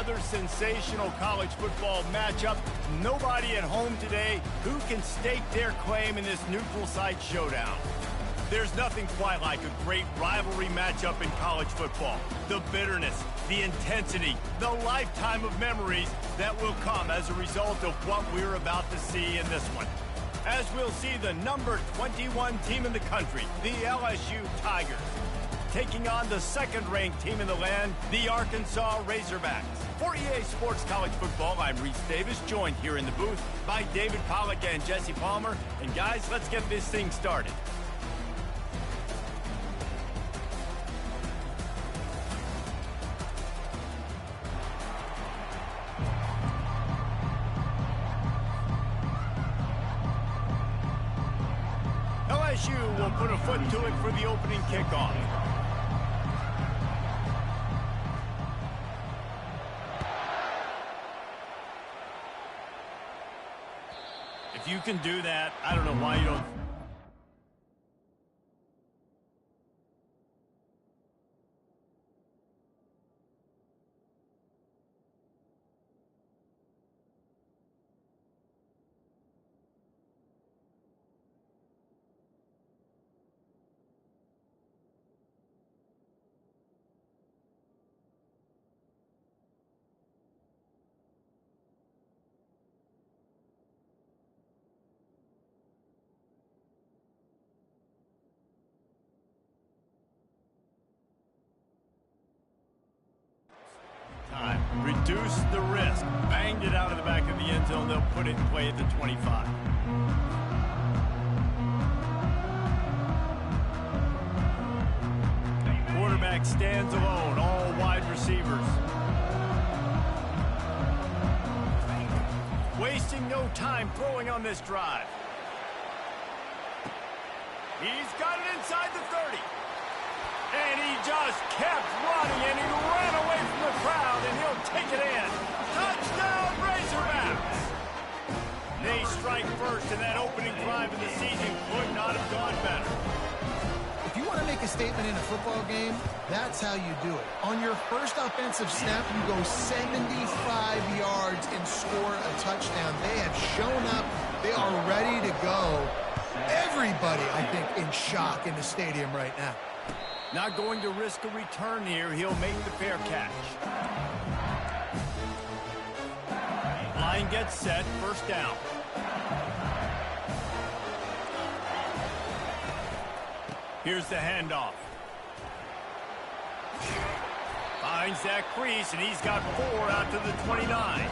Another sensational college football matchup. Nobody at home today who can stake their claim in this neutral site showdown. There's nothing quite like a great rivalry matchup in college football. The bitterness, the intensity, the lifetime of memories that will come as a result of what we're about to see in this one. As we'll see the number 21 team in the country, the LSU Tigers, taking on the second-ranked team in the land, the Arkansas Razorbacks. For EA Sports College Football, I'm Reese Davis, joined here in the booth by David Pollack and Jesse Palmer. And guys, let's get this thing started. LSU will put a foot to it for the opening kickoff. If you can do that, I don't know why you don't. Reduce the risk. Banged it out of the back of the end zone. They'll put it in play at the 25. Quarterback stands alone. All wide receivers. Wasting no time throwing on this drive. He's got it inside the 30. And he just kept running, and he ran away from the crowd, and he'll take it in. Touchdown, Razorbacks! They strike first, and that opening drive of the season could not have gone better. If you want to make a statement in a football game, that's how you do it. On your first offensive snap, you go 75 yards and score a touchdown. They have shown up. They are ready to go. Everybody, I think, in shock in the stadium right now. Not going to risk a return here. He'll make the fair catch. Line gets set. First down. Here's the handoff. Finds that crease, and he's got 4 out to the 29.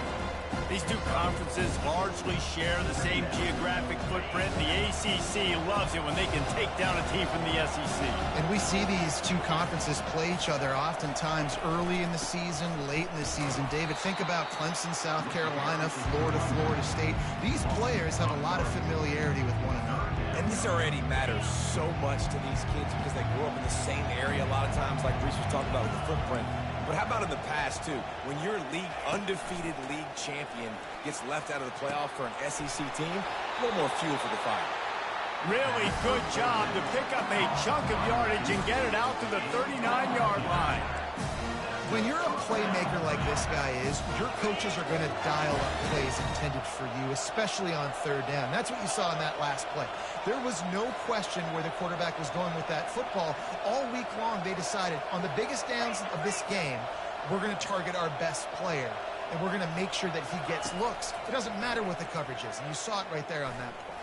These two conferences largely share the same geographic footprint. The ACC loves it when they can take down a team from the SEC. And we see these two conferences play each other oftentimes early in the season, late in the season. David, think about Clemson, South Carolina, Florida, Florida State. These players have a lot of familiarity with one another. And this already matters so much to these kids because they grew up in the same area a lot of times, like Reese was talking about with the footprint. But how about in the past, too? When your undefeated league champion gets left out of the playoff for an SEC team, a little more fuel for the fire. Really good job to pick up a chunk of yardage and get it out to the 39-yard line. When you're a playmaker like this guy is, your coaches are going to dial up plays intended for you, especially on third down. That's what you saw in that last play. There was no question where the quarterback was going with that football. All week long, they decided on the biggest downs of this game, we're going to target our best player, and we're going to make sure that he gets looks. It doesn't matter what the coverage is, and you saw it right there on that play.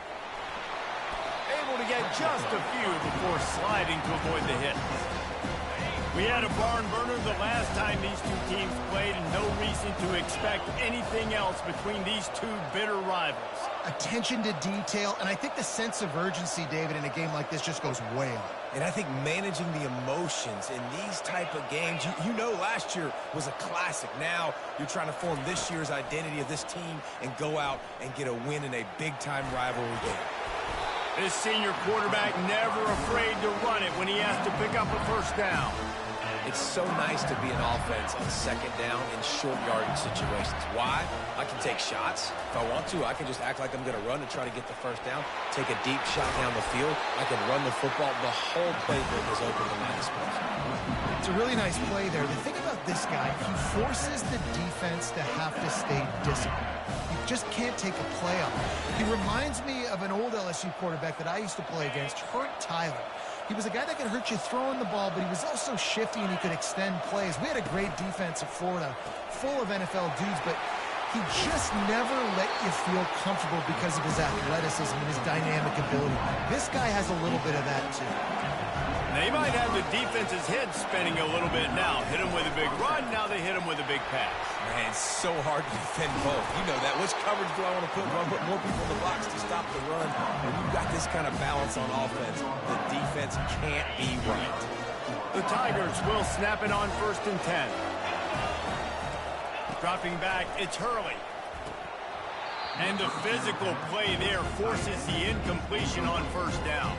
Able to get just a few before sliding to avoid the hit. We had a barn burner the last time these two teams played, and no reason to expect anything else between these two bitter rivals. Attention to detail, and I think the sense of urgency, David, in a game like this just goes way up. And I think managing the emotions in these type of games, you know last year was a classic. Now you're trying to form this year's identity of this team and go out and get a win in a big-time rivalry game. This senior quarterback never afraid to run it when he has to pick up a first down. It's so nice to be an offense on second down in short yardage situations. Why? I can take shots. If I want to, I can just act like I'm going to run and try to get the first down, take a deep shot down the field. I can run the football. The whole playbook is open to my disposal. It's a really nice play there. The thing about this guy, he forces the defense to have to stay disciplined. You just can't take a play on him. He reminds me of an old LSU quarterback that I used to play against, Hurt Tyler. He was a guy that could hurt you throwing the ball, but he was also shifty and he could extend plays. We had a great defense at Florida, full of NFL dudes, but he just never let you feel comfortable because of his athleticism and his dynamic ability. This guy has a little bit of that, too. They might have the defense's head spinning a little bit now. Hit him with a big run, now they hit him with a big pass. Man, it's so hard to defend both. You know that. Which coverage do I want to put? Do I put more people in the box to stop the run? When you've got this kind of balance on offense, the defense can't be right. The Tigers will snap it on 1st and 10. Dropping back, it's Hurley. And the physical play there forces the incompletion on 1st down.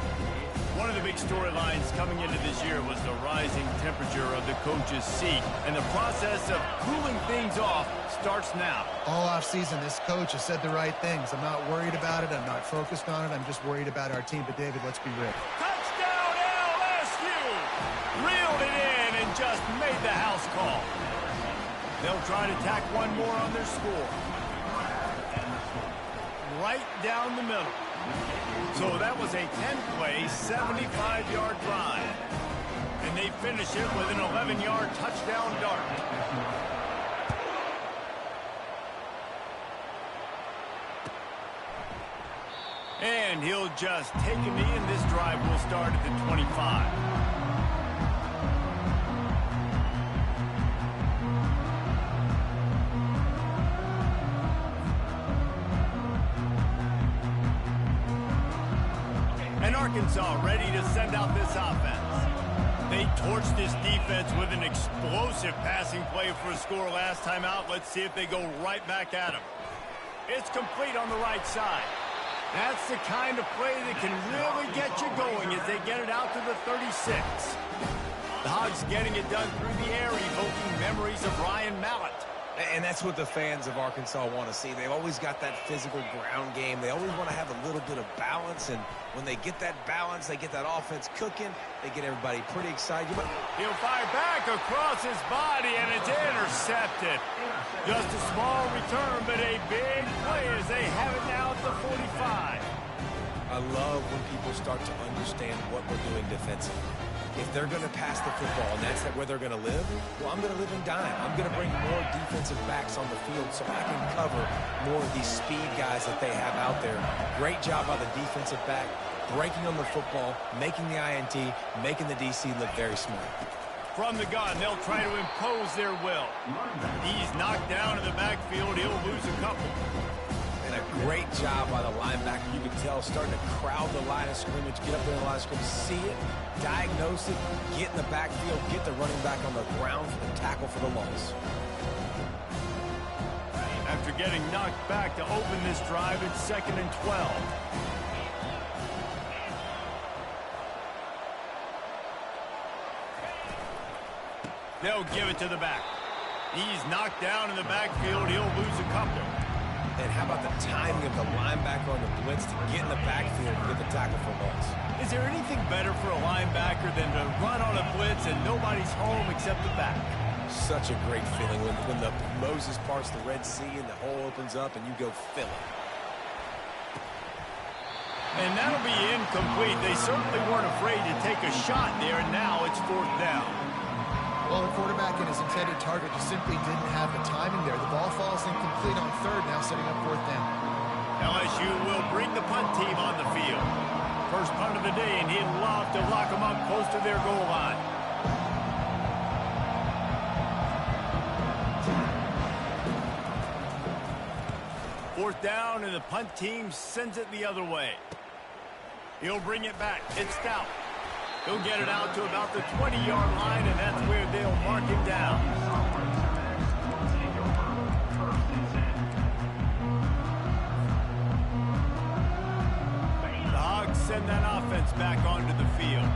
One of the big storylines coming into this year was the rising temperature of the coach's seat, and the process of cooling things off starts now. All offseason, this coach has said the right things. I'm not worried about it. I'm not focused on it. I'm just worried about our team. But, David, let's be real. Touchdown, LSU! Reeled it in and just made the house call. They'll try to tack one more on their score. Right down the middle. So that was a 10-play, 75-yard drive. And they finish it with an 11-yard touchdown dart. And he'll just take a knee, and this drive will start at the 25. Arkansas ready to send out this offense. They torched this defense with an explosive passing play for a score last time out. Let's see if they go right back at him. It's complete on the right side. That's the kind of play that can really get you going as they get it out to the 36. The Hogs getting it done through the air, evoking memories of Ryan Mallett. And that's what the fans of Arkansas want to see. They've always got that physical ground game. They always want to have a little bit of balance. And when they get that balance, they get that offense cooking, they get everybody pretty excited. He'll fire back across his body, and it's intercepted. Just a small return, but a big play as they have it now at the 45. I love when people start to understand what we're doing defensively. If they're going to pass the football and that's where they're going to live, well, I'm going to live in dime. I'm going to bring more defensive backs on the field so I can cover more of these speed guys that they have out there. Great job by the defensive back, breaking on the football, making the INT, making the DC look very smart. From the gun, they'll try to impose their will. He's knocked down in the backfield. He'll lose a couple. And a great job by the linebacker. You can tell starting to crowd the line of scrimmage, get up there in the line of scrimmage, see it, diagnose it, get in the backfield, get the running back on the ground for the tackle for the loss. After getting knocked back to open this drive, it's 2nd and 12. They'll give it to the back. He's knocked down in the backfield. He'll lose a couple. And how about the timing of the linebacker on the blitz to get in the backfield and get the tackle for loss? Is there anything better for a linebacker than to run on a blitz and nobody's home except the back? Such a great feeling when the Moses parts the Red Sea and the hole opens up and you go fill it. And that'll be incomplete. They certainly weren't afraid to take a shot there, and now it's 4th down. Well, the quarterback and his intended target just simply didn't have the timing there. The ball falls incomplete on 3rd, now setting up 4th down. LSU will bring the punt team on the field. First punt of the day, and he'd love to lock them up close to their goal line. Fourth down, and the punt team sends it the other way. He'll bring it back. It's Stout. He'll get it out to about the 20-yard line, and that's where they'll mark him down. The Hogs send that offense offense back onto the field.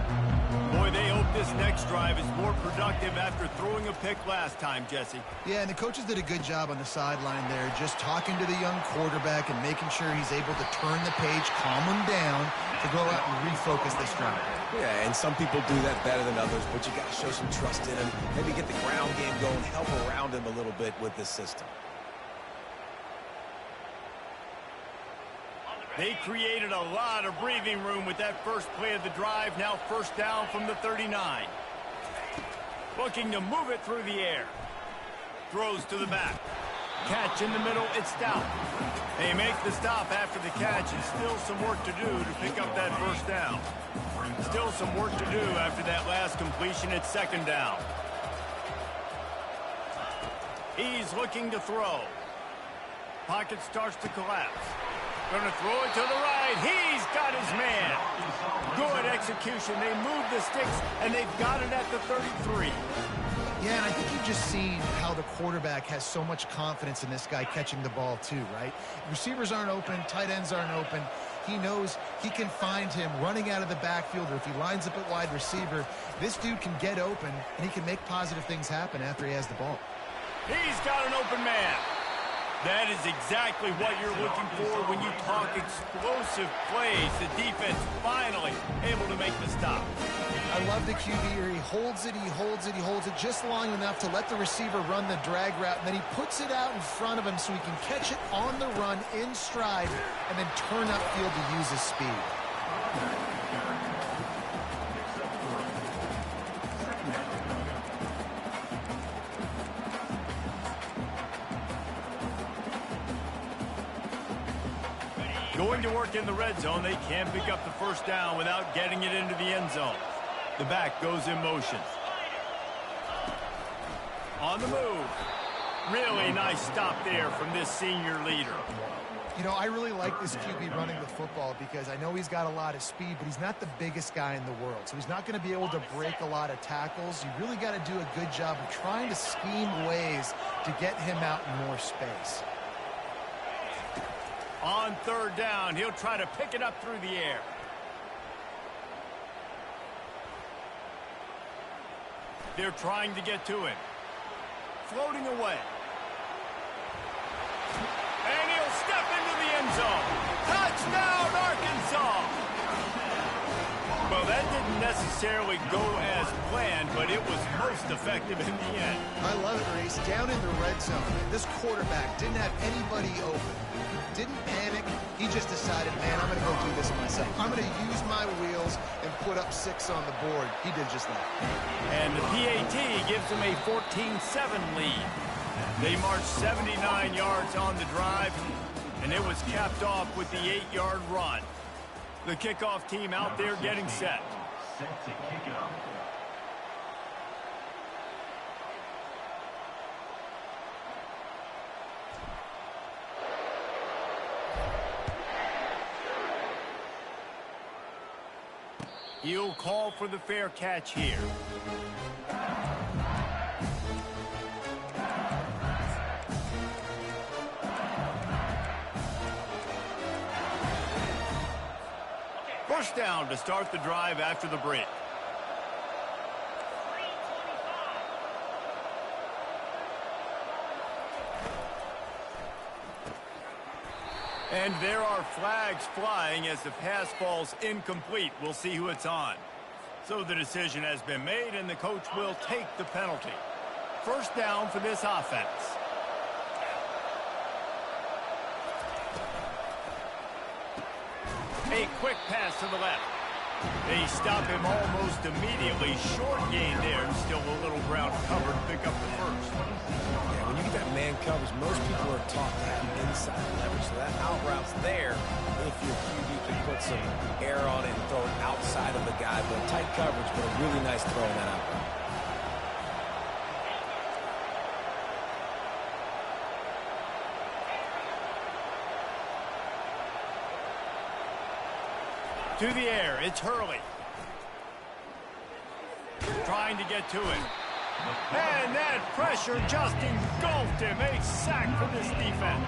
Boy, they hope this next drive is more productive after throwing a pick last time, Jesse. Yeah, and the coaches did a good job on the sideline there, just talking to the young quarterback and making sure he's able to turn the page, calm him down, to go out and refocus this drive. Yeah, and some people do that better than others, but you got to show some trust in him. Maybe get the ground game going, help around him a little bit with this system. They created a lot of breathing room with that first play of the drive. Now first down from the 39. Looking to move it through the air. Throws to the back. Catch in the middle. It's Stout. They make the stop after the catch, and still some work to do to pick up that first down. Still some work to do after that last completion at second down. He's looking to throw. Pocket starts to collapse. Going to throw it to the right. He's got his man. Good execution. They move the sticks, and they've got it at the 33. Yeah, and I think you've just seen how the quarterback has so much confidence in this guy catching the ball too, right? Receivers aren't open, tight ends aren't open. He knows he can find him running out of the backfield, or if he lines up at wide receiver, this dude can get open, and he can make positive things happen after he has the ball. He's got an open man. That is exactly what you're looking for when you talk explosive plays. The defense finally able to make the stop. I love the QB here. He holds it, he holds it, he holds it just long enough to let the receiver run the drag route, and then he puts it out in front of him so he can catch it on the run in stride and then turn upfield to use his speed. Going to work in the red zone. They can't pick up the first down without getting it into the end zone. The back goes in motion. On the move. Really nice stop there from this senior leader. You know, I really like this QB running the football because I know he's got a lot of speed, but he's not the biggest guy in the world. So he's not going to be able to break a lot of tackles. You really got to do a good job of trying to scheme ways to get him out in more space. On third down, he'll try to pick it up through the air. They're trying to get to him. Floating away. And he'll step into the end zone. Touchdown, Arkansas! Well, that didn't necessarily go as planned, but it was most effective in the end. I love it, Reese. Down in the red zone, this quarterback didn't have anybody open. Didn't panic. He just decided, man, I'm going to go do this myself. I'm going to use my wheels and put up 6 on the board. He did just that. And the PAT gives them a 14-7 lead. They marched 79 yards on the drive, and it was capped off with the 8-yard run. The kickoff team out there getting set. Set to kick it off. He'll call for the fair catch here. First down to start the drive after the break. And there are flags flying as the pass falls incomplete. We'll see who it's on. So the decision has been made, and the coach will take the penalty. First down for this offense. A quick pass to the left. They stop him almost immediately. Short gain there, and still a little ground covered to pick up the first. Yeah, when you get that man coverage, most people are taught to have inside leverage. So that out route's there if your QB can put some air on it and throw it outside of the guy. But tight coverage, but a really nice throw in that out route. To the air, it's Hurley. Trying to get to it. And that pressure just engulfed him. A sack for this defense.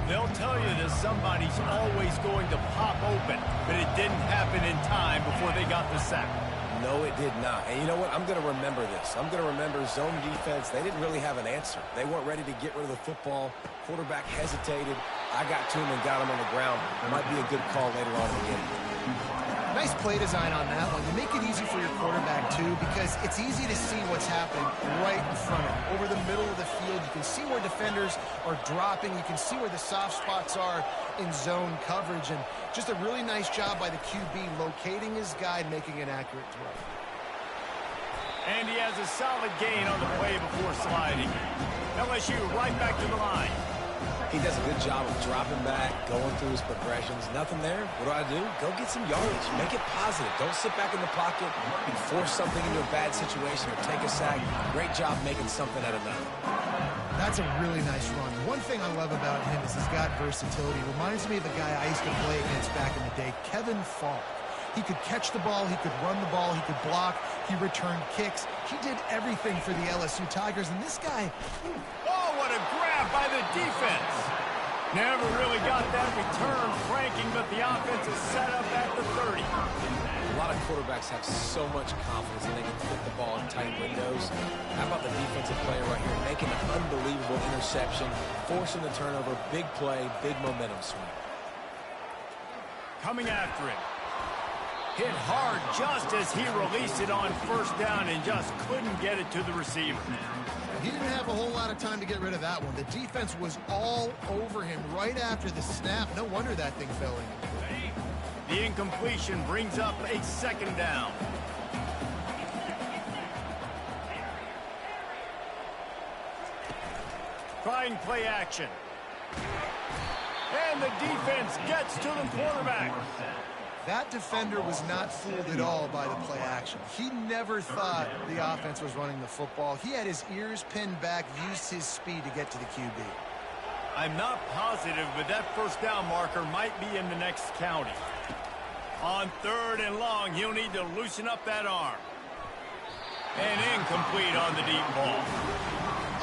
They'll tell you that somebody's always going to pop open, but it didn't happen in time before they got the sack. No, it did not. And you know what? I'm going to remember this. I'm going to remember zone defense. They didn't really have an answer. They weren't ready to get rid of the football. Quarterback hesitated. I got to him and got him on the ground. It might be a good call later on in the game. Nice play design on that one. You make it easy for your quarterback, too, because it's easy to see what's happening right in front of him. Over the middle of the field, you can see where defenders are dropping. You can see where the soft spots are in zone coverage. And just a really nice job by the QB locating his guy and making an accurate throw. And he has a solid gain on the play before sliding. LSU right back to the line. He does a good job of dropping back, going through his progressions. Nothing there. What do? Go get some yardage. Make it positive. Don't sit back in the pocket and force something into a bad situation or take a sack. Great job making something out of nothing. That's a really nice run. One thing I love about him is he's got versatility. Reminds me of a guy I used to play against back in the day, Kevin Falk. He could catch the ball, he could run the ball, he could block, he returned kicks. He did everything for the LSU Tigers, and this guy... Oh, what a grab by the defense. Never really got that return cranking, but the offense is set up at the 30. A lot of quarterbacks have so much confidence that they can fit the ball in tight windows. How about the defensive player right here making an unbelievable interception, forcing the turnover, big play, big momentum swing. Coming after him. Hit hard just as he released it on first down and just couldn't get it to the receiver. He didn't have a whole lot of time to get rid of that one. The defense was all over him right after the snap. No wonder that thing fell in. The incompletion brings up a second down. Trying play action. And the defense gets to the quarterback. That defender was not fooled at all by the play action. He never thought the offense was running the football. He had his ears pinned back, used his speed to get to the QB. I'm not positive, but that first down marker might be in the next county. On 3rd and long, he'll need to loosen up that arm. And incomplete on the deep ball.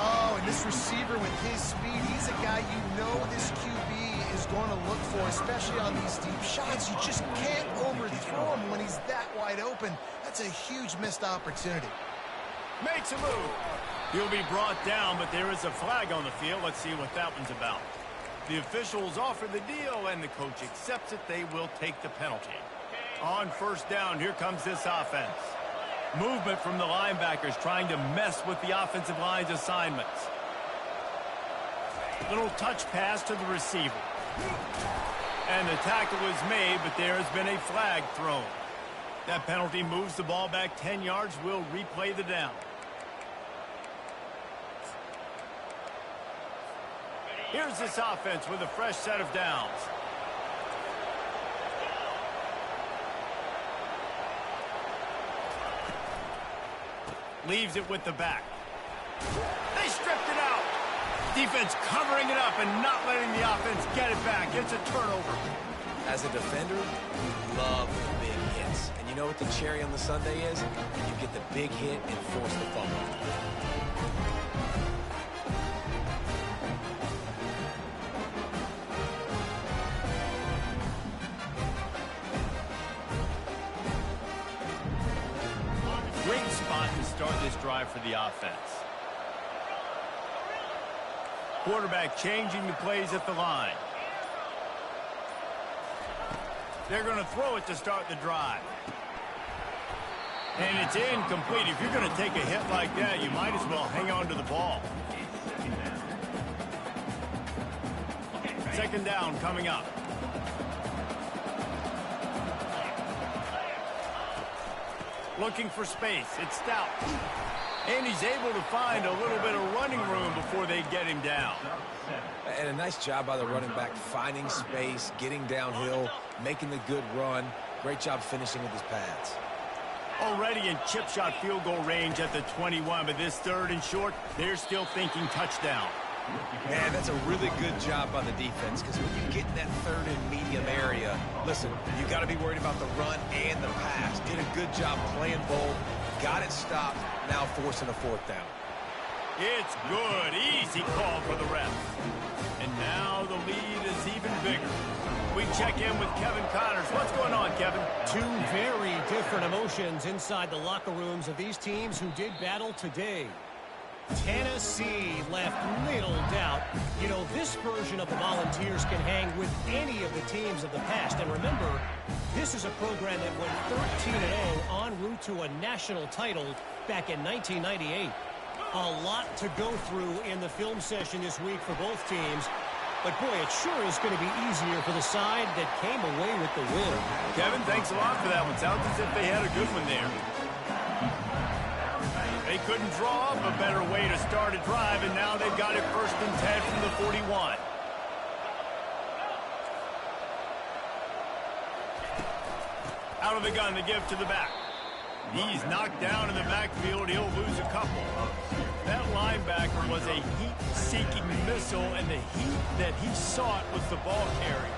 Oh, and this receiver with his speed, he's a guy you know this QB is going to look for, especially on these deep shots. You just can't overthrow him when he's that wide open. That's a huge missed opportunity. Makes a move. He'll be brought down, but there is a flag on the field. Let's see what that one's about. The officials offer the deal, and the coach accepts it. They will take the penalty. On first down, here comes this offense. Movement from the linebackers trying to mess with the offensive line's assignments. Little touch pass to the receiver. And the tackle is made, but there has been a flag thrown. That penalty moves the ball back 10 yards. We'll replay the down. Here's this offense with a fresh set of downs. Leaves it with the back. They stripped it out. Defense covering it up and not letting the offense get it back. It's a turnover. As a defender, you love the big hits. And you know what the cherry on the sundae is? You get the big hit and force the fumble. Great spot to start this drive for the offense. Quarterback changing the plays at the line. They're going to throw it to start the drive. And it's incomplete. If you're going to take a hit like that, you might as well hang on to the ball. Second down coming up. Looking for space. It's Stout. And he's able to find a little bit of running room before they get him down. And a nice job by the running back, finding space, getting downhill, making the good run. Great job finishing with his pads. Already in chip shot field goal range at the 21, but this 3rd and short, they're still thinking touchdown. Man, that's a really good job by the defense, because when you get in that 3rd and medium area, listen, you got to be worried about the run and the pass. Did a good job playing both, got it stopped, now forcing a 4th down. It's good. Easy call for the ref. And now the lead is even bigger. We check in with Kevin Connors. What's going on, Kevin? Two very different emotions inside the locker rooms of these teams who did battle today. Tennessee left little doubt. You know, this version of the Volunteers can hang with any of the teams of the past. And remember, this is a program that went 13-0 en route to a national title back in 1998. A lot to go through in the film session this week for both teams. But, boy, it sure is going to be easier for the side that came away with the win. Kevin, thanks a lot for that one. Sounds as if they had a good one there. They couldn't draw up a better way to start a drive, and now they've got it 1st and 10 from the 41. Out of the gun to give to the back. He's knocked down in the backfield. He'll lose a couple. That linebacker was a heat-seeking missile, and the heat that he sought was the ball carrier.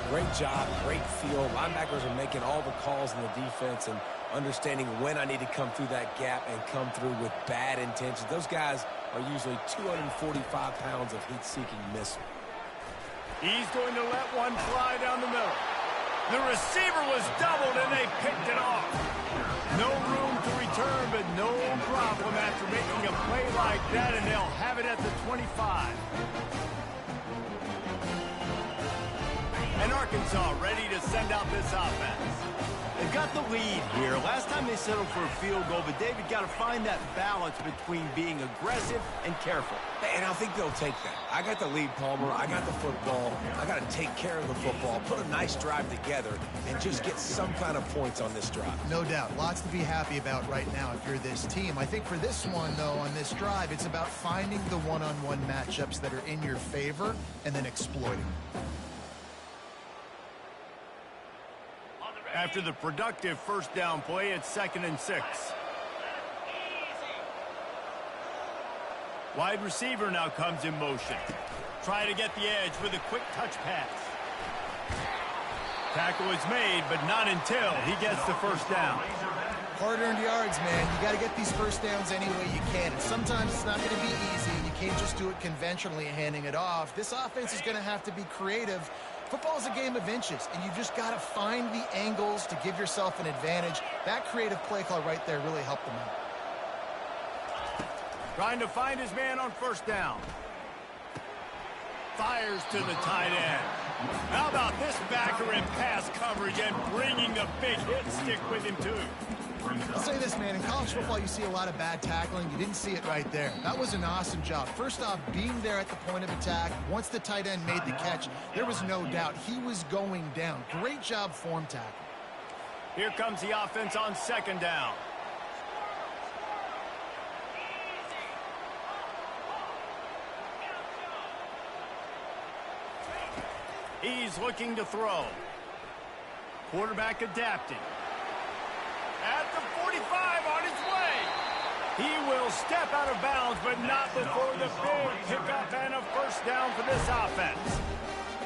Great job, great feel. Linebackers are making all the calls in the defense and understanding when I need to come through that gap and come through with bad intentions. Those guys are usually 245 pounds of heat-seeking missile. He's going to let one fly down the middle. The receiver was doubled, and they picked it off. No room to return, but no problem after making a play like that, and they'll have it at the 25. And Arkansas ready to send out this offense. They've got the lead here. Last time they settled for a field goal, but David got to find that balance between being aggressive and careful. And I think they'll take that. I got the lead, Palmer. I got the football. I got to take care of the football, put a nice drive together, and just get some kind of points on this drive. No doubt. Lots to be happy about right now if you're this team. I think for this one, though, on this drive, it's about finding the one-on-one matchups that are in your favor and then exploiting. After the productive 1st down play, it's 2nd and 6. Wide receiver now comes in motion. Try to get the edge with a quick touch pass. Tackle is made, but not until he gets the 1st down. Hard-earned yards, man. You got to get these 1st downs any way you can. And sometimes it's not going to be easy. You can't just do it conventionally and handing it off. This offense is going to have to be creative. Football is a game of inches, and you've just got to find the angles to give yourself an advantage. That creative play call right there really helped them out. Trying to find his man on 1st down. Fires to the tight end. How about this backer in pass coverage and bringing the big hit stick with him, too? I'll say this, man. In college football, you see a lot of bad tackling. You didn't see it right there. That was an awesome job. First off, being there at the point of attack. Once the tight end made the catch, there was no doubt he was going down. Great job form tackle. Here comes the offense on 2nd down. He's looking to throw. Quarterback adapting. At the 45 on his way. He will step out of bounds, but not before the big pickup and a 1st down for this offense.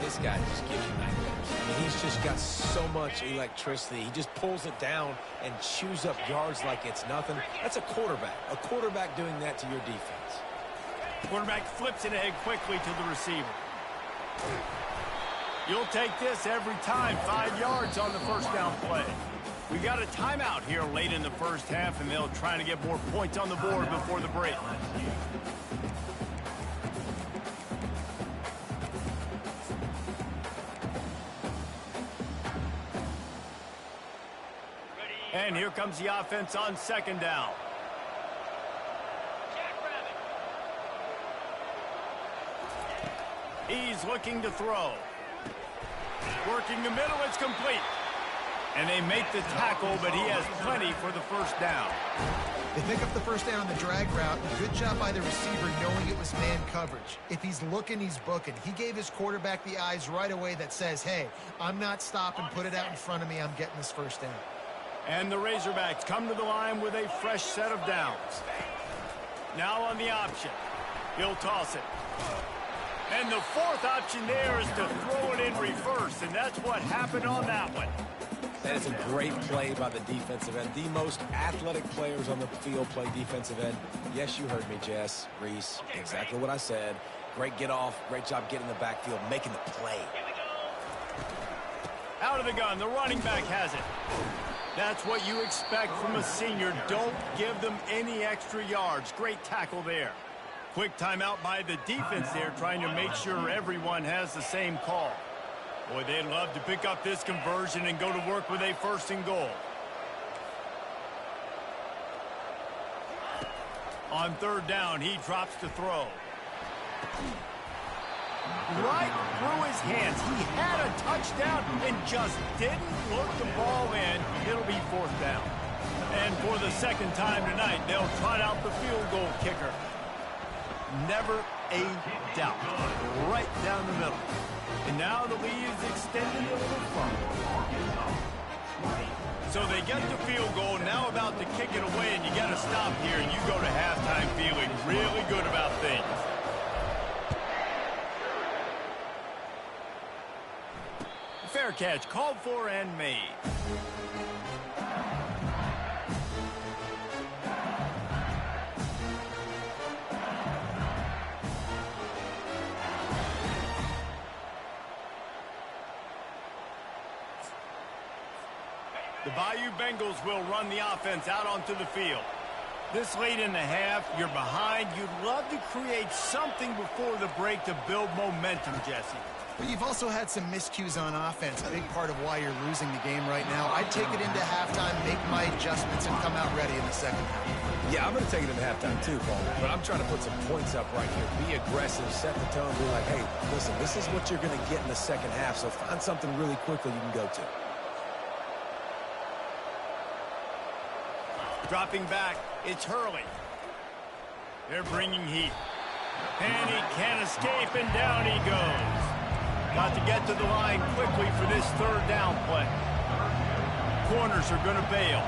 This guy just gives you nightmares. I mean, he's just got so much electricity. He just pulls it down and chews up yards like it's nothing. That's a quarterback. A quarterback doing that to your defense. Quarterback flips it ahead quickly to the receiver. You'll take this every time. 5 yards on the 1st down play. We got a timeout here late in the 1st half, and they'll try to get more points on the board before the break. And here comes the offense on 2nd down. He's looking to throw. Working the middle, it's complete. And they make the tackle, but he has plenty for the 1st down. They pick up the 1st down on the drag route. Good job by the receiver knowing it was man coverage. If he's looking, he's booking. He gave his quarterback the eyes right away that says, hey, I'm not stopping. Put it out in front of me. I'm getting this 1st down. And the Razorbacks come to the line with a fresh set of downs. Now on the option. He'll toss it. And the 4th option there is to throw it in reverse, and that's what happened on that one. That is a great play by the defensive end. The most athletic players on the field play defensive end. Yes, you heard me, Jess, Reese. Exactly what I said. Great get off. Great job getting in the backfield, making the play. Out of the gun, the running back has it. That's what you expect from a senior. Don't give them any extra yards. Great tackle there. Quick timeout by the defense there, trying to make sure everyone has the same call. Boy, they'd love to pick up this conversion and go to work with a 1st and goal. On 3rd down, he drops to throw. Right through his hands. He had a touchdown and just didn't look the ball in. It'll be 4th down. And for the 2nd time tonight, they'll trot out the field goal kicker. Never a doubt. Right down the middle. And now the lead is extended a little further. So they get the field goal, now about to kick it away, and you got to stop here, and you go to halftime feeling really good about things. Fair catch, called for and made. The Bayou Bengals will run the offense out onto the field. This late in the half, you're behind. You'd love to create something before the break to build momentum, Jesse. But you've also had some miscues on offense, a big part of why you're losing the game right now. I'd take it into halftime, make my adjustments, and come out ready in the 2nd half. Yeah, I'm going to take it into halftime too, Paul. But I'm trying to put some points up right here. Be aggressive, set the tone, be like, hey, listen, this is what you're going to get in the 2nd half, so find something really quickly you can go to. Dropping back, it's Hurley. They're bringing heat. And he can't escape, and down he goes. Got to get to the line quickly for this 3rd down play. Corners are going to bail.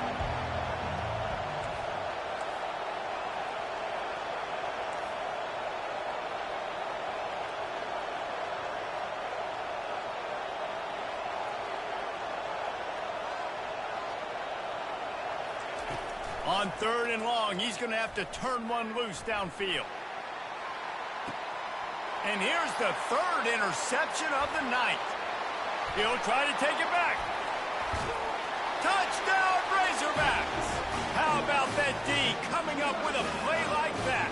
On 3rd and long, he's going to have to turn one loose downfield. And here's the 3rd interception of the night. He'll try to take it back. Touchdown, Razorbacks! How about that D coming up with a play like that?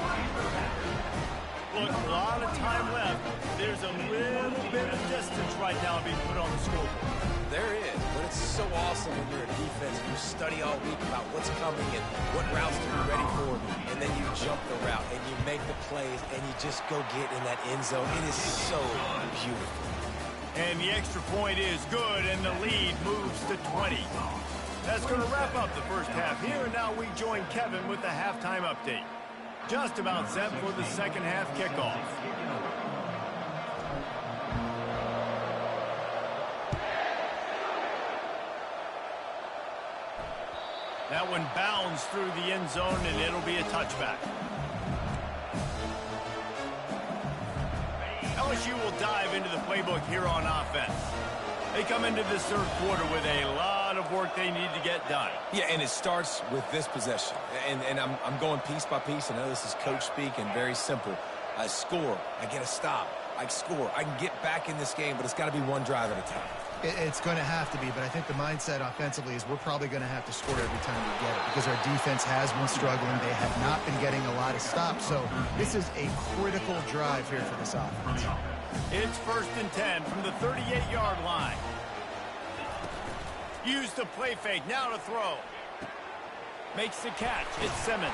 Look, a lot of time left. There's a little bit of distance right now being put on the scoreboard. There is, but it's so awesome when you're a defense and you study all week about what's coming and what routes to be ready for, and then you jump the route and you make the plays and you just go get in that end zone. It is so beautiful. And the extra point is good, and the lead moves to 20. That's going to wrap up the 1st half here, and now we join Kevin with the halftime update. Just about set for the 2nd half kickoff. That one bounds through the end zone, and it'll be a touchback. LSU will dive into the playbook here on offense. They come into this 3rd quarter with a lot of work they need to get done. Yeah, and it starts with this possession. And I'm going piece by piece. I know this is coach speak and very simple. I score. I get a stop. I score. I can get back in this game, but it's got to be one drive at a time. It's going to have to be, but I think the mindset offensively is we're probably going to have to score every time we get it because our defense has been struggling. They have not been getting a lot of stops, so this is a critical drive here for this offense. It's 1st and 10 from the 38-yard line. Use the play fake, now to throw. Makes the catch, it's Simmons.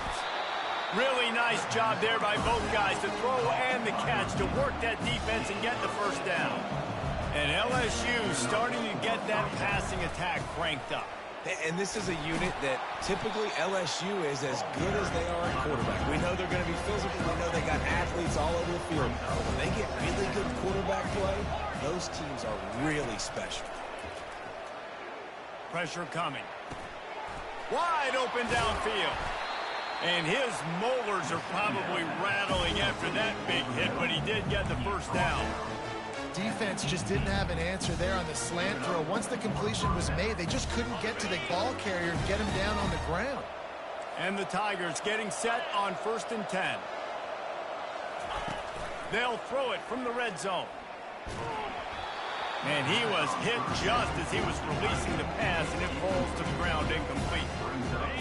Really nice job there by both guys to throw and the catch to work that defense and get the 1st down. And LSU starting to get that passing attack cranked up. And this is a unit that typically LSU is as good as they are at quarterback. We know they're going to be physical. We know they got athletes all over the field. But when they get really good quarterback play, those teams are really special. Pressure coming. Wide open downfield. And his molars are probably rattling after that big hit, but he did get the 1st down. Defense just didn't have an answer there on the slant throw. Once the completion was made, they just couldn't get to the ball carrier and get him down on the ground. And the Tigers getting set on 1st and 10. They'll throw it from the red zone. And he was hit just as he was releasing the pass, and it falls to the ground incomplete.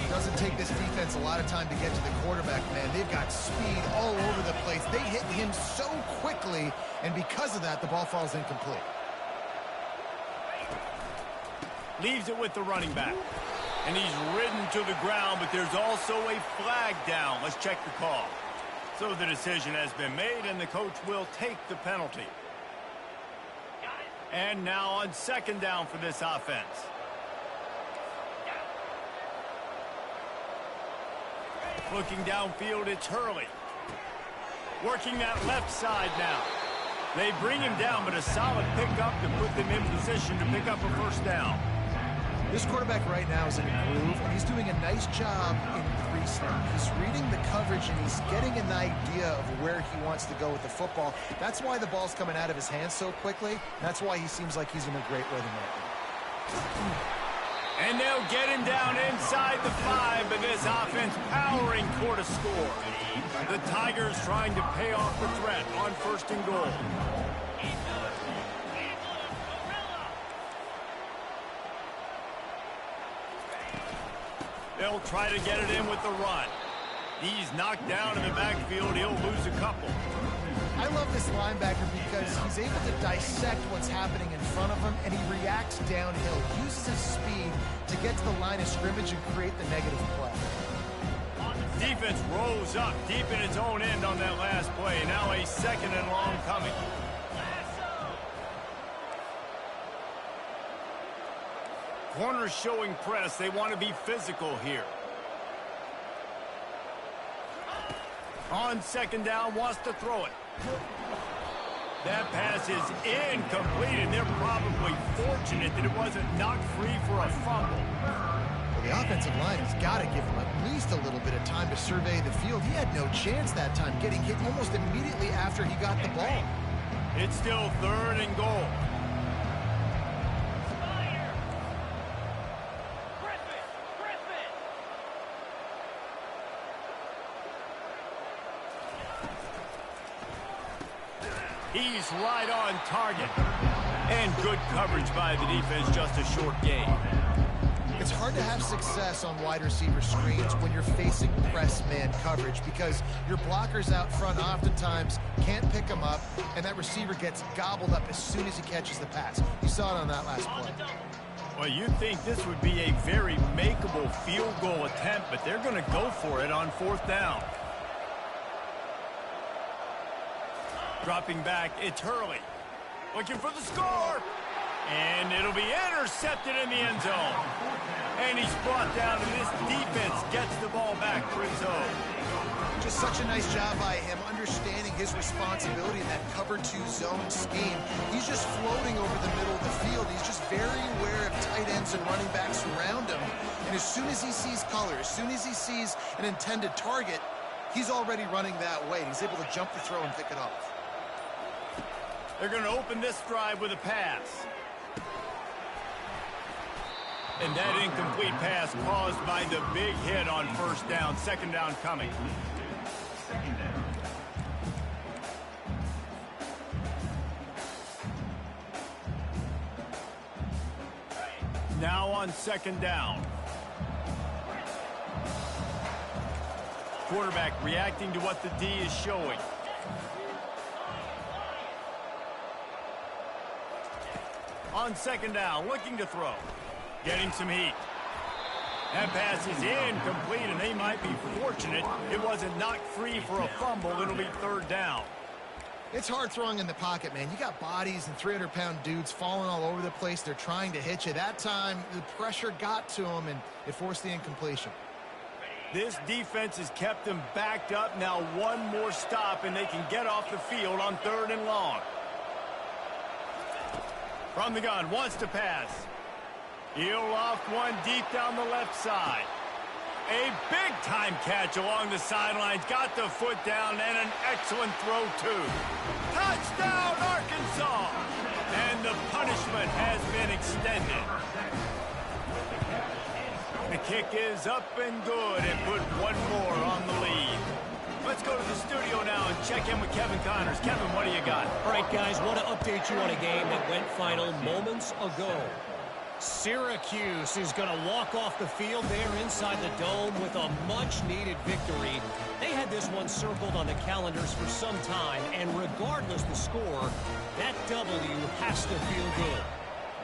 It doesn't take this defense a lot of time to get to the quarterback, man. They've got speed all over the place. They hit him so quickly, and because of that, the ball falls incomplete. Leaves it with the running back. And he's ridden to the ground, but there's also a flag down. Let's check the call. So the decision has been made, and the coach will take the penalty. And now on second down for this offense. Looking downfield, it's Hurley. Working that left side now. They bring him down, but a solid pickup to put them in position to pick up a first down. This quarterback right now is in a groove, and he's doing a nice job in pre-snap. He's reading the coverage, and he's getting an idea of where he wants to go with the football. That's why the ball's coming out of his hands so quickly. That's why he seems like he's in a great rhythm right now. And they'll get him down inside the 5, but this offense powering toward a score. The Tigers trying to pay off the threat on first and goal. They'll try to get it in with the run. He's knocked down in the backfield. He'll lose a couple. I love this linebacker because he's able to dissect what's happening in front of him, and he reacts downhill, uses his speed to get to the line of scrimmage and create the negative play. Defense rose up deep in its own end on that last play. Now a second and long coming. Corners showing press. They want to be physical here. On second down, wants to throw it. That pass is incomplete, and they're probably fortunate that it wasn't knocked free for a fumble. Well, the offensive line has got to give him at least a little bit of time to survey the field. He had no chance that time, getting hit almost immediately after he got the ball. It's still third and goal. He's right on target. And good coverage by the defense, just a short gain. It's hard to have success on wide receiver screens when you're facing press man coverage because your blockers out front oftentimes can't pick them up, and that receiver gets gobbled up as soon as he catches the pass. You saw it on that last play. Well, you'd think this would be a very makeable field goal attempt, but they're going to go for it on fourth down. Dropping back, it's Hurley. Looking for the score. And it'll be intercepted in the end zone. And he's brought down, and this defense gets the ball back for his own. Just such a nice job by him understanding his responsibility in that cover 2 zone scheme. He's just floating over the middle of the field. He's just very aware of tight ends and running backs around him. And as soon as he sees color, as soon as he sees an intended target, he's already running that way. He's able to jump the throw and pick it off. They're going to open this drive with a pass. And that incomplete pass caused by the big hit on first down. Second down coming. Second down. Now on second down. Quarterback reacting to what the D is showing. On second down, looking to throw. Getting some heat. That pass is incomplete, and they might be fortunate it wasn't knocked free for a fumble. It'll be third down. It's hard throwing in the pocket, man. You got bodies and 300-pound dudes falling all over the place. They're trying to hit you. That time, the pressure got to them, and it forced the incompletion. This defense has kept them backed up. Now one more stop, and they can get off the field on third and long. From the gun, wants to pass. He'll loft one deep down the left side. A big-time catch along the sidelines. Got the foot down, and an excellent throw, too. Touchdown, Arkansas! And the punishment has been extended. The kick is up and good, and put one more on the lead. Let's go to the studio now and check in with Kevin Connors. Kevin, what do you got? All right, guys, want to update you on a game that went final moments ago. Syracuse is going to walk off the field there inside the dome with a much-needed victory. They had this one circled on the calendars for some time, and regardless the score, that W has to feel good.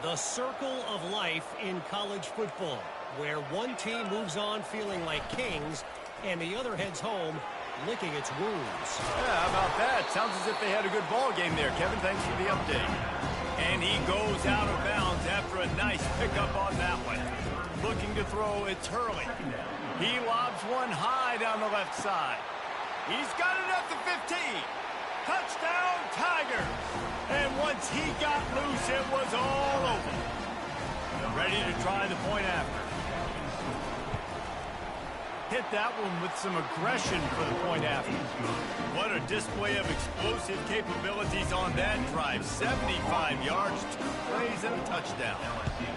The circle of life in college football, where one team moves on feeling like kings, and the other heads home licking its wounds. Yeah, how about that? Sounds as if they had a good ball game there. Kevin, thanks for the update. And he goes out of bounds after a nice pickup on that one. Looking to throw, it's Hurley. He lobs one high down the left side. He's got it at the 15. Touchdown, Tigers. And once he got loose, it was all over. Ready to try the point after. Hit that one with some aggression for the point after. What a display of explosive capabilities on that drive. 75 yards, 2 plays, and a touchdown.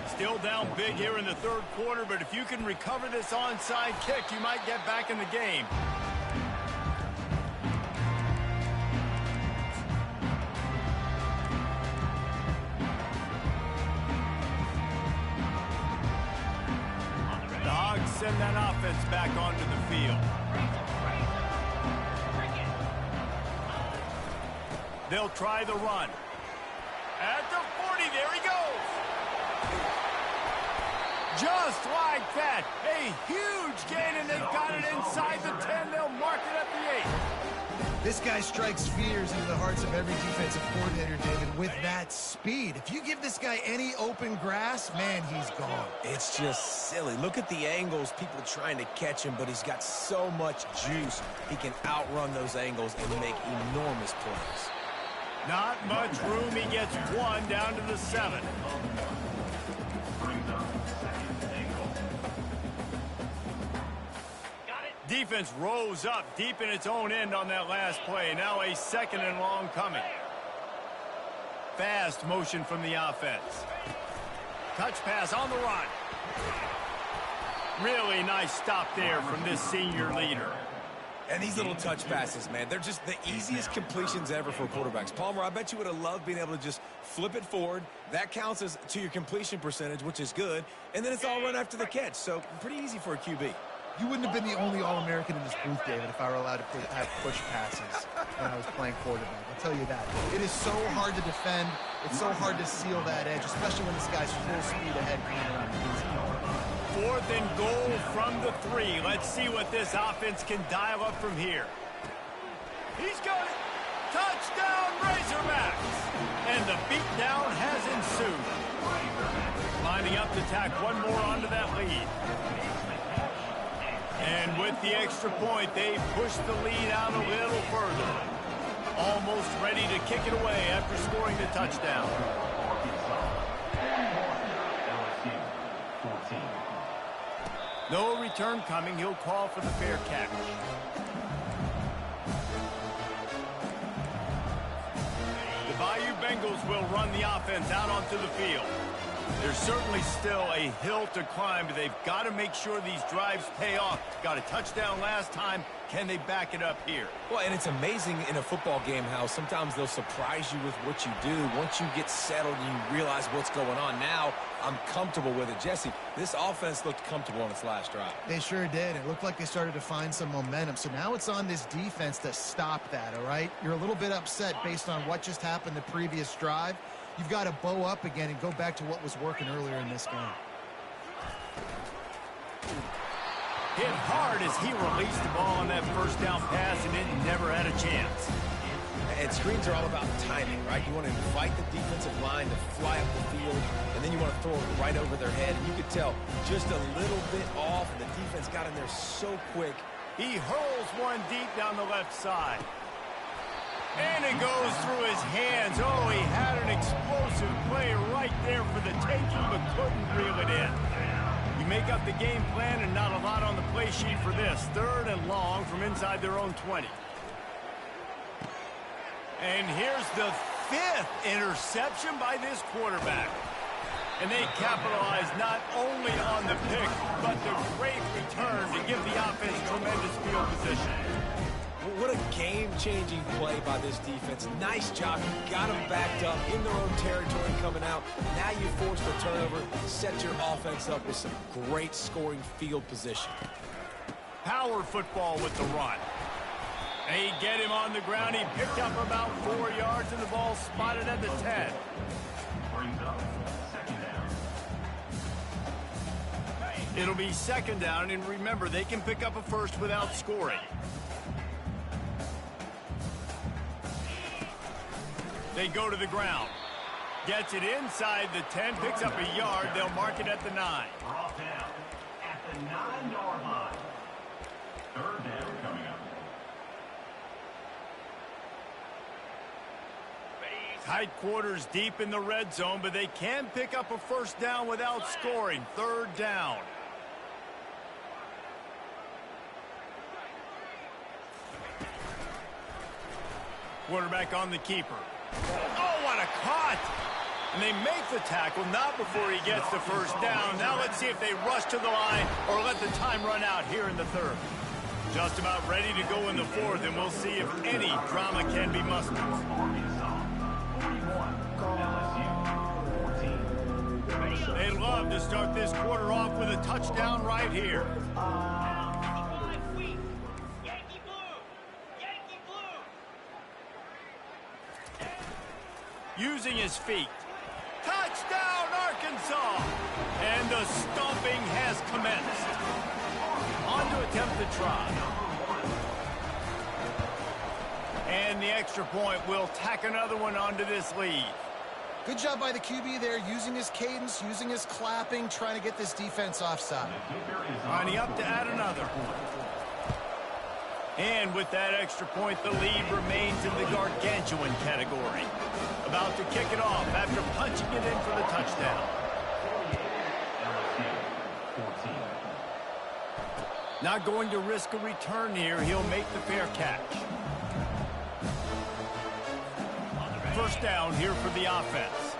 Still down big here in the third quarter, but if you can recover this onside kick, you might get back in the game. Send that offense back onto the field. They'll try the run. At the 40, there he goes. Just like that. A huge gain, and they've got it inside the 10. They'll mark it at the 8. This guy strikes fears into the hearts of every defensive coordinator, David, with that speed. If you give this guy any open grass, man, he's gone. It's just silly. Look at the angles, people trying to catch him, but he's got so much juice. He can outrun those angles and make enormous plays. Not much room. He gets one down to the 7. Defense rose up deep in its own end on that last play. Now a 2nd and long coming. Fast motion from the offense. Touch pass on the run. Really nice stop there from this senior leader. And these little touch passes, man, they're just the easiest completions ever for quarterbacks. Palmer, I bet you would have loved being able to just flip it forward. That counts as to your completion percentage, which is good. And then it's all run after the catch. So pretty easy for a QB. You wouldn't have been the only All-American in this booth, David, if I were allowed to have push passes when I was playing quarterback. I'll tell you that. It is so hard to defend. It's so hard to seal that edge, especially when this guy's full speed ahead coming around the easy. 4th and goal from the 3. Let's see what this offense can dial up from here. He's got it. Touchdown, Razorbacks. And the beatdown has ensued. Lining up to tack one more onto that lead. And with the extra point, they push the lead out a little further. Almost ready to kick it away after scoring the touchdown. No return coming. He'll call for the fair catch. The Bayou Bengals will run the offense out onto the field. There's certainly still a hill to climb, but they've got to make sure these drives pay off. Got a touchdown last time. Can they back it up here? Well, and it's amazing in a football game how sometimes they'll surprise you with what you do. Once you get settled and you realize what's going on, now I'm comfortable with it. Jesse, this offense looked comfortable on its last drive. They sure did. It looked like they started to find some momentum. So now it's on this defense to stop that, all right? You're a little bit upset based on what just happened the previous drive. You've got to bow up again and go back to what was working earlier in this game. Hit hard as he released the ball on that first down pass, and it never had a chance. And screens are all about timing, right? You want to invite the defensive line to fly up the field, and then you want to throw it right over their head. And you could tell just a little bit off, and the defense got in there so quick. He hurls one deep down the left side. And it goes through his hands. Oh, he had an explosive play right there for the taking, but couldn't reel it in. You make up the game plan and not a lot on the play sheet for this. 3rd and long from inside their own 20. And here's the 5th interception by this quarterback. And they capitalize not only on the pick, but the great return to give the offense tremendous field position. What a game-changing play by this defense. Nice job. You got them backed up in their own territory coming out. Now you force the turnover, set your offense up with some great scoring field position. Power football with the run. They get him on the ground. He picked up about 4 yards, and the ball spotted at the 10. Brings up second down. It'll be second down, and remember, they can pick up a first without scoring. They go to the ground. Gets it inside the 10, picks up a yard. They'll mark it at the 9. Brought down at the 9-yard line. Third down coming up. Tight quarters deep in the red zone, but they can pick up a first down without scoring. Third down. Quarterback on the keeper. Oh, what a cut! And they make the tackle, not before he gets the first down. Now let's see if they rush to the line or let the time run out here in the third. Just about ready to go in the fourth, and we'll see if any drama can be mustered. Arkansas 41, LSU 14. They love to start this quarter off with a touchdown right here. Using his feet. Touchdown, Arkansas! And the stomping has commenced. On to attempt the try. And the extra point will tack another one onto this lead. Good job by the QB there, using his cadence, using his clapping, trying to get this defense offside. Lining up to add another. And with that extra point, the lead remains in the gargantuan category. About to kick it off after punching it in for the touchdown. Not going to risk a return here. He'll make the fair catch. First down here for the offense.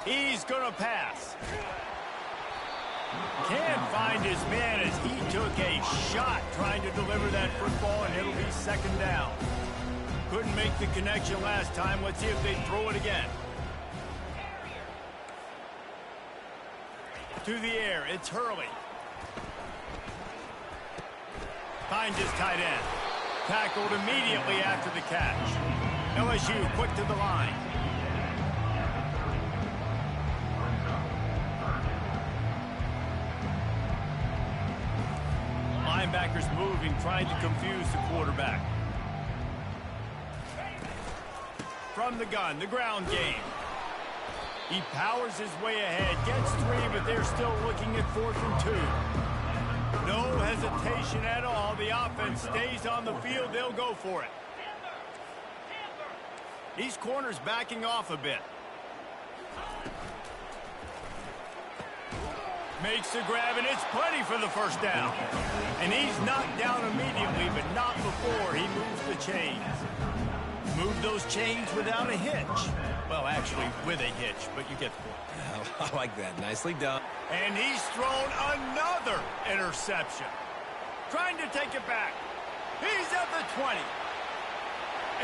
He's going to pass. Can't find his man as he took a shot trying to deliver that football, and it'll be second down. Couldn't make the connection last time. Let's see if they throw it again. To the air, it's Hurley. Finds his tight end. Tackled immediately after the catch. LSU quick to the line. Linebackers moving, trying to confuse the quarterback. From the gun, the ground game. He powers his way ahead, gets 3, but they're still looking at 4th and 2. No hesitation at all. The offense stays on the field. They'll go for it. These corners backing off a bit. Makes the grab, and it's plenty for the first down. And he's knocked down immediately, but not before he moves the chains. Move those chains without a hitch. Well, actually, with a hitch, but you get the point. I like that. Nicely done. And he's thrown another interception. Trying to take it back. He's at the 20.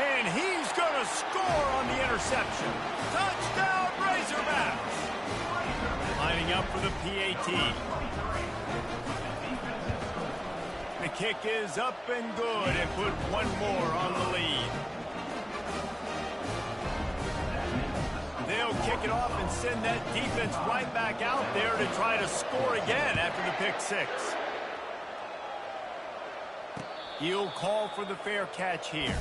And he's going to score on the interception. Touchdown, Razorbacks. Lining up for the PAT. The kick is up and good, and put one more on the lead. They'll kick it off and send that defense right back out there to try to score again after the pick 6. He'll call for the fair catch here.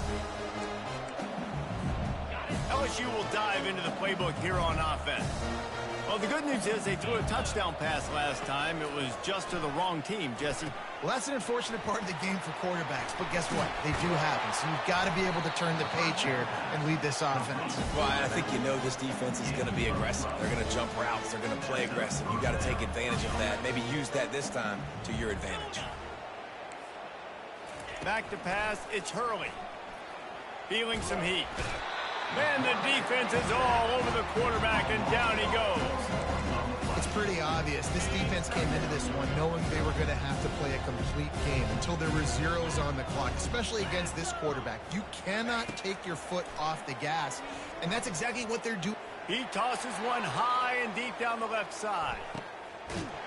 LSU will dive into the playbook here on offense. Well, the good news is they threw a touchdown pass last time. It was just to the wrong team, Jesse. Well, that's an unfortunate part of the game for quarterbacks, but guess what? They do happen, so you've got to be able to turn the page here and lead this offense. Well, I think you know this defense is going to be aggressive. They're going to jump routes. They're going to play aggressive. You've got to take advantage of that. Maybe use that this time to your advantage. Back to pass, it's Hurley. Feeling some heat. Man, the defense is all over the quarterback, and down he goes. It's pretty obvious. This defense came into this one knowing they were going to have to play a complete game until there were zeros on the clock, especially against this quarterback. You cannot take your foot off the gas, and that's exactly what they're doing. He tosses one high and deep down the left side.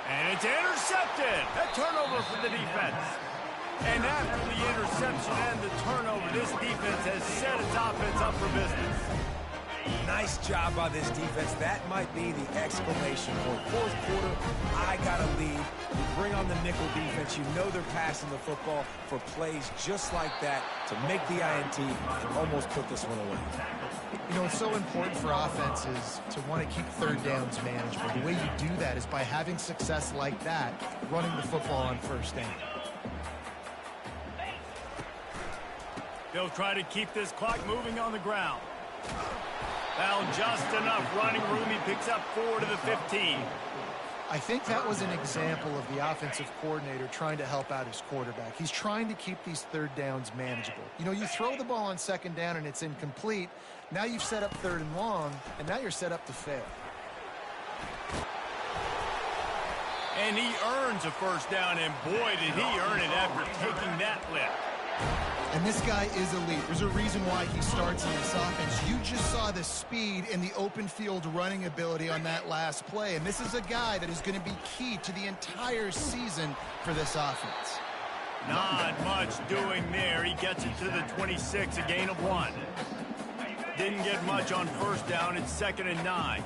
And it's intercepted. A turnover for the defense. And after the interception and the turnover, this defense has set its offense up for business. Nice job by this defense. That might be the exclamation point. Fourth quarter, I got to lead. You bring on the nickel defense. You know they're passing the football for plays just like that to make the INT and almost put this one away. You know, it's so important for offenses to want to keep third downs manageable. The way you do that is by having success like that, running the football on first down. They'll try to keep this clock moving on the ground. Found just enough running room. He picks up 4 to the 15. I think that was an example of the offensive coordinator trying to help out his quarterback. He's trying to keep these third downs manageable. You know, you throw the ball on second down and it's incomplete. Now you've set up third and long, and now you're set up to fail. And he earns a first down, and boy, did he earn it after taking that lift. And this guy is elite. There's a reason why he starts in this offense. You just saw the speed and the open field running ability on that last play. And this is a guy that is going to be key to the entire season for this offense. Not much doing there. He gets it to the 26, a gain of 1. Didn't get much on first down. It's 2nd and 9.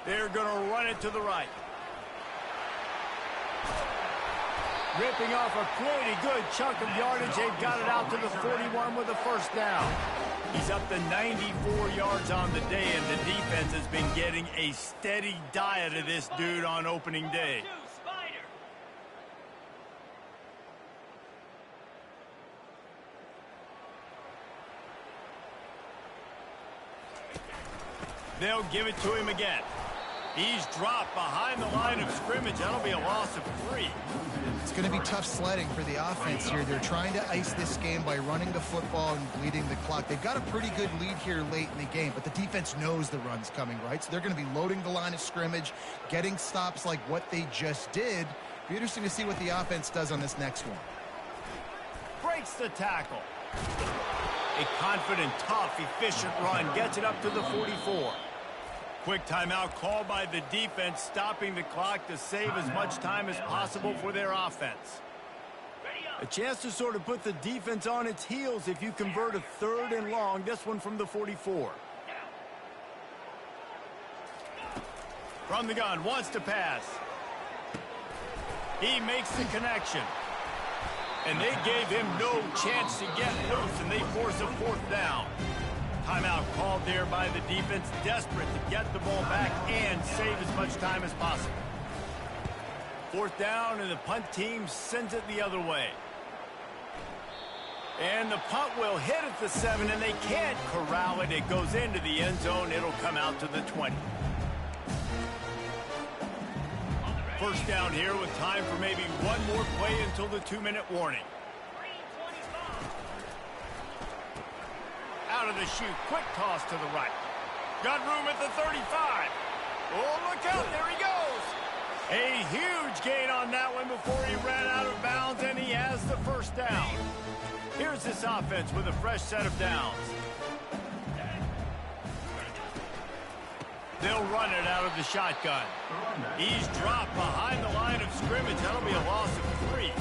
They're going to run it to the right. Ripping off a pretty good chunk of yardage. They've got it out to the 41 with a first down. He's up to 94 yards on the day, and the defense has been getting a steady diet of this dude on opening day. They'll give it to him again. He's dropped behind the line of scrimmage. That'll be a loss of 3. It's going to be tough sledding for the offense here. They're trying to ice this game by running the football and bleeding the clock. They've got a pretty good lead here late in the game, but the defense knows the run's coming, right? So they're going to be loading the line of scrimmage, getting stops like what they just did. Be interesting to see what the offense does on this next one. Breaks the tackle. A confident, tough, efficient run gets it up to the 44. Quick timeout called by the defense, stopping the clock to save as much time as possible for their offense. A chance to sort of put the defense on its heels if you convert a 3rd and long, this one from the 44. From the gun, wants to pass. He makes the connection. And they gave him no chance to get loose, and they force a 4th down. Timeout called there by the defense, desperate to get the ball back and save as much time as possible. 4th down, and the punt team sends it the other way. And the punt will hit at the 7, and they can't corral it. It goes into the end zone. It'll come out to the 20. First down here with time for maybe one more play until the 2-minute warning. Out of the chute, quick toss to the right. Got room at the 35. Oh, look out, there he goes. A huge gain on that one before he ran out of bounds, and he has the first down. Here's this offense with a fresh set of downs. They'll run it out of the shotgun. He's dropped behind the line of scrimmage. That'll be a loss of 3.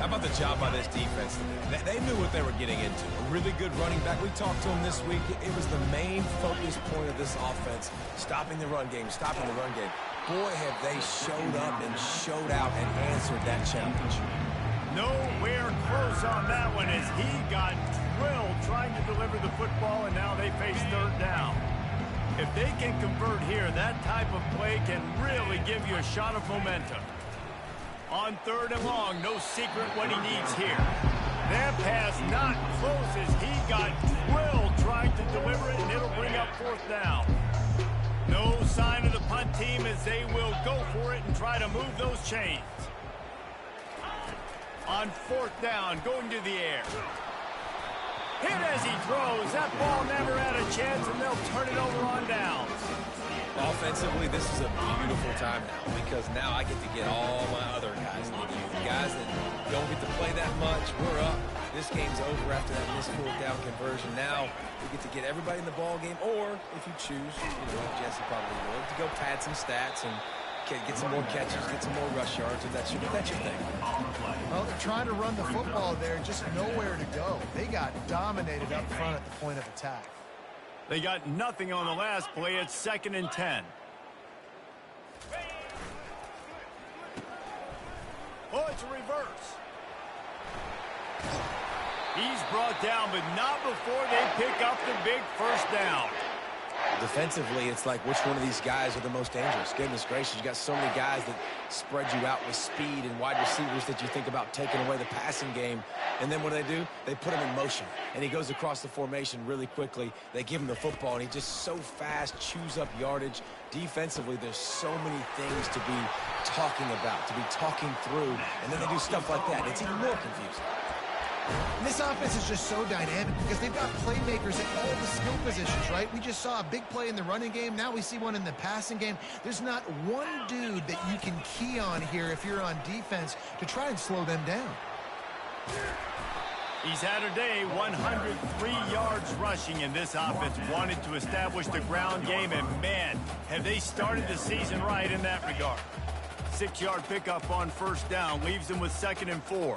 How about the job by this defense? They knew what they were getting into. A really good running back. We talked to him this week. It was the main focus point of this offense. Stopping the run game, stopping the run game. Boy, have they showed up and showed out and answered that challenge. Nowhere close on that one as he got drilled trying to deliver the football, and now they face 3rd down. If they can convert here, that type of play can really give you a shot of momentum. On 3rd and long, no secret what he needs here. That pass not close as he got drilled trying to deliver it, and it'll bring up 4th down. No sign of the punt team as they will go for it and try to move those chains. On 4th down, going to the air. Hit as he throws. That ball never had a chance, and they'll turn it over on downs. Offensively, this is a beautiful time now because now I get to get all my other guys in the game. The guys that don't get to play that much, we're up. This game's over after that missed fourth down conversion. Now we get to get everybody in the ball game, or if you choose, like Jesse probably would, to go pad some stats and get some more catches, get some more rush yards, if that's your thing. Well, they're trying to run the football there, just nowhere to go. They got dominated up front at the point of attack. They got nothing on the last play. It's 2nd and 10. Oh, it's a reverse. He's brought down, but not before they pick up the big first down. Defensively, it's like which one of these guys are the most dangerous. Goodness gracious, you got so many guys that spread you out with speed and wide receivers that you think about taking away the passing game. And then what do? They put him in motion, and he goes across the formation really quickly. They give him the football, and he just so fast chews up yardage. Defensively, there's so many things to be talking about, to be talking through, and then they do stuff like that. It's even more confusing. And this offense is just so dynamic because they've got playmakers at all the skill positions, right? We just saw a big play in the running game. Now we see one in the passing game. There's not one dude that you can key on here if you're on defense to try and slow them down. He's had a day, 103 yards rushing, and this offense wanted to establish the ground game, and man, have they started the season right in that regard. 6-yard pickup on first down leaves them with 2nd and 4.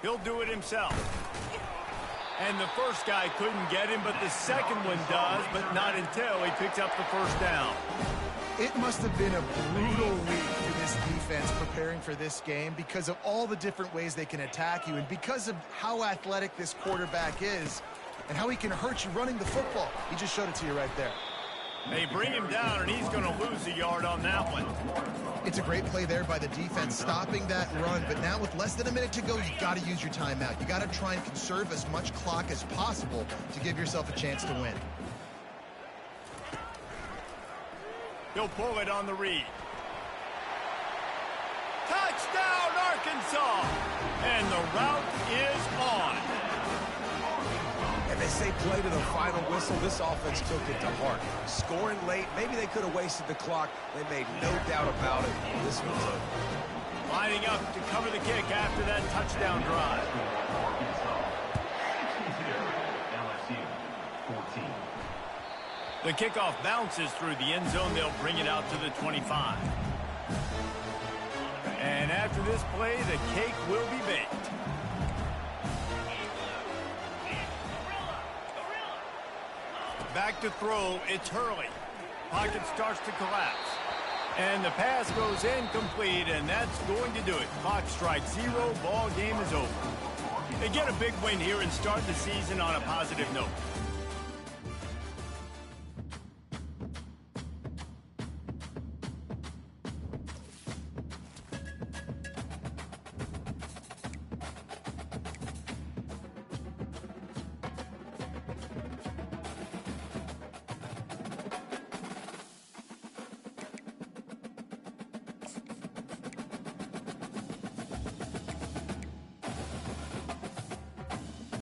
He'll do it himself. And the first guy couldn't get him, but the second one does, but not until he picks up the first down. It must have been a brutal week for this defense preparing for this game because of all the different ways they can attack you and because of how athletic this quarterback is and how he can hurt you running the football. He just showed it to you right there. They bring him down, and he's going to lose a yard on that one. It's a great play there by the defense, stopping that run. But now with less than a minute to go, you got to use your timeout. You got to try and conserve as much clock as possible to give yourself a chance to win. He'll pull it on the read. Touchdown, Arkansas! And the route is on. And they say play to the final whistle. This offense took it to heart. Scoring late, maybe they could have wasted the clock. They made no doubt about it. This one's over. Lining up to cover the kick after that touchdown drive. The kickoff bounces through the end zone. They'll bring it out to the 25. And after this play, the cake will be baked. Back to throw, it's Hurley. Pocket starts to collapse. And the pass goes incomplete, and that's going to do it. Clock strikes 0, ball game is over. They get a big win here and start the season on a positive note.